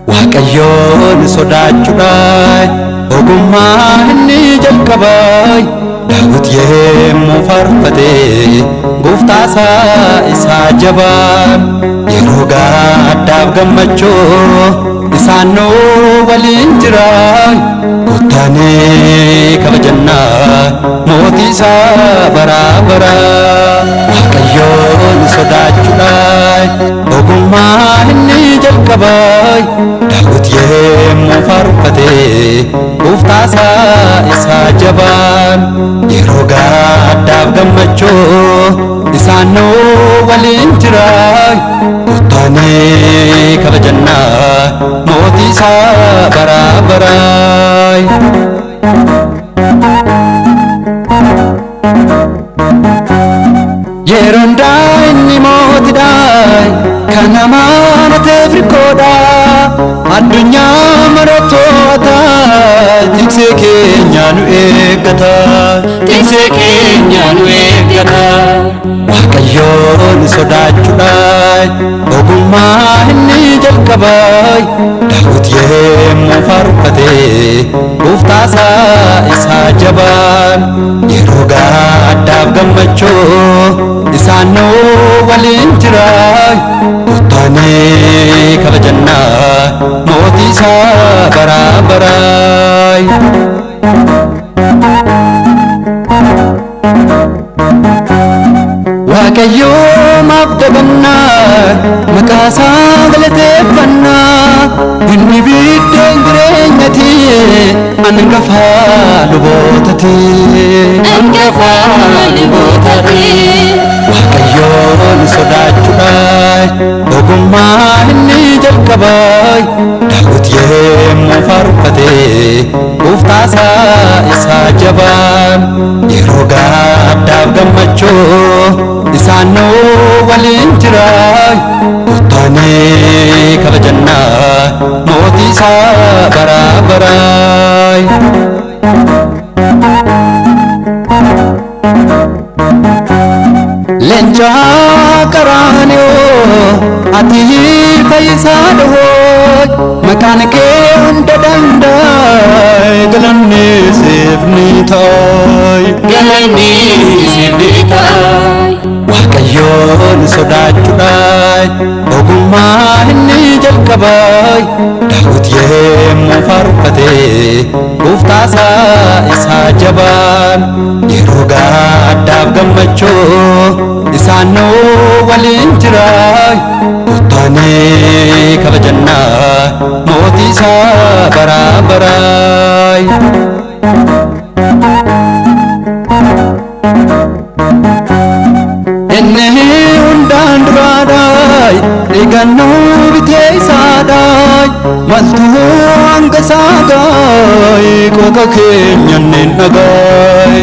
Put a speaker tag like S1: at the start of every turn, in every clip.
S1: Waaqayyoon sodaachuudhaan ogummaa inni jalqabay Daawit yemmuu faarfatee Gooftaasaa isaa jabaan yeroo gaddaaf gammachuu isaanoo waliin jiran Kottaanee kabajannaa mootii isaa baraa baraa Waaqayyoon sodaachuudhaan ogummaa inni jalqabay Daawit yemmuu faarfatee Gooftaasaa isaa jabaan yeroo gaddaaf gammachuu isaanoo waliin jiran Kottaanee kabajannaa mootii isaa baraa baraa Yeroon daa'imni mootiidhaan kan amaanateef rikoodha addunyaa maratoota tiksee keenya nu eeggata tiksee keenya nu eeggata Waaqayyoon sodaachuudhaan ogummaa inni jalqabay Daawit yemmuu faarfatee Gooftaasaa isaa jabaan yeroo gaddaaf gammachuu isaanoo waliin jiran Kottaanee kabajannaa mootii isaa baraa baraa Waaqayyoo maaf dagannaa maqaa isaa galateeffannaa inni biddeen jireenyati hangafaa lubootati Waaqayyoon sodaachuudhaan ogummaa inni jalqabay Daawit yemmuu faarfatee Gooftaasaa isaa jabaan yeroo gaddaaf gammachuu isaanoo waliin jiran Kottaanee kabajannaa mootii isaa baraa baraa Leencaa qaraaniyoo ati fayyisaa dhahoo maqaan kee hunda danda'a galanni siif ni ta'i Waaqayyoon sodaachuudhaan ogummaa inni jalqabay Daawit yemmuu faarfatee Gooftaasaa isaa jabaan yeroo gaddaaf gammachuu isaanoo waliin jiran Kottaanee kabajannaa mootii isaa baraa baraa Inni hundaan duraadhaay eegannoo bitee isaadhaay maltuu hanga saagaay qooqa keenya ni dhagaay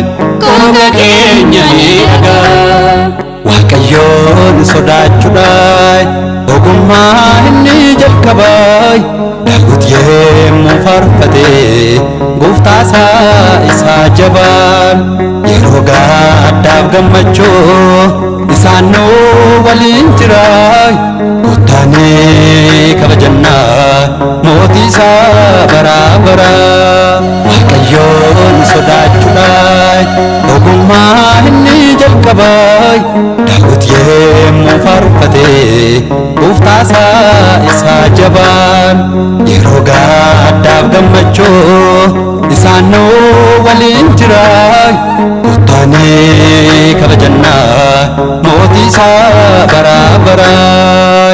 S1: Waaqayyoon sodaachuudhaan ogummaa inni jalqabay Daawit yemmuu faarfatee Gooftaasaa isaa jabaan yeroo gaddaaf gammachuu isaanoo waliin jiran Kottaanee kabajannaa mootii isaa baraa baraa Waaqayyoon sodaachuudhaan ogummaa inni jalqabay Daawit yemmuu faarfatee Gooftaasaa isaa jabaan yeroo gaddaaf gammachuu isaanoo waliin jiran Kottaanee kabajannaa mootii isaa baraa baraa